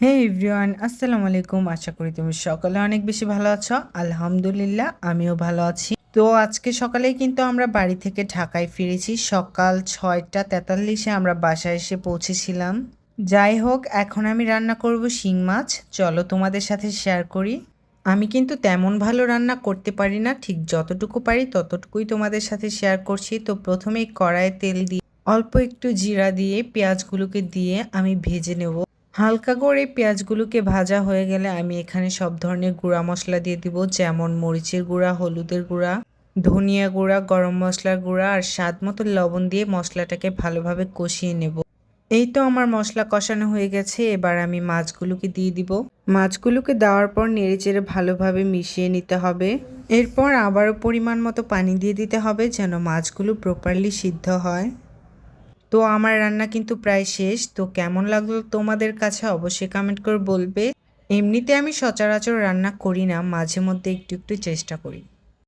হে everyone, আসসালামু আলাইকুম। আশা করি তুমি সকলে অনেক বেশি ভালো আছো। আলহামদুলিল্লাহ, আমিও ভালো আছি। তো আজকে সকালেই কিন্তু আমরা বাড়ি থেকে ঢাকায় ফিরেছি। সকাল 6টা 43-এ আমরা বাসায় এসে পৌঁছেছিলাম। যাই হোক, এখন আমি রান্না করব শিং মাছ। চলো তোমাদের সাথে শেয়ার করি। আমি কিন্তু তেমন ভালো রান্না করতে পারি না, ঠিক যতটুকু পারি ততটুকুই তোমাদের সাথে শেয়ার করছি। তো প্রথমেই কড়াইয়ে তেল দিয়ে অল্প একটু জিরা দিয়ে পেঁয়াজগুলোকে দিয়ে আমি ভেজে নেব। হালকা করে পেঁয়াজগুলোকে ভাজা হয়ে গেলে আমি এখানে সব ধরনের গুঁড়া মশলা দিয়ে দিব, যেমন মরিচের গুঁড়া, হলুদের গুঁড়া, ধনিয়া গুঁড়া, গরম মশলার গুঁড়া আর স্বাদ মতো লবণ দিয়ে মশলাটাকে ভালোভাবে কষিয়ে নেব। এই তো আমার মশলা কষানো হয়ে গেছে। এবার আমি মাছগুলোকে দিয়ে দিব। মাছগুলোকে দেওয়ার পর নেড়েচেড়ে ভালোভাবে মিশিয়ে নিতে হবে। এরপর আবারও পরিমাণ মতো পানি দিয়ে দিতে হবে যেন মাছগুলো প্রপারলি সিদ্ধ হয়। তো আমার রান্না কিন্তু প্রায় শেষ। তো কেমন লাগলো তোমাদের কাছে অবশ্যই কমেন্ট করে বলবে। এমনিতে আমি সচরাচর রান্না করি না, মাঝে মধ্যে একটু একটু চেষ্টা করি।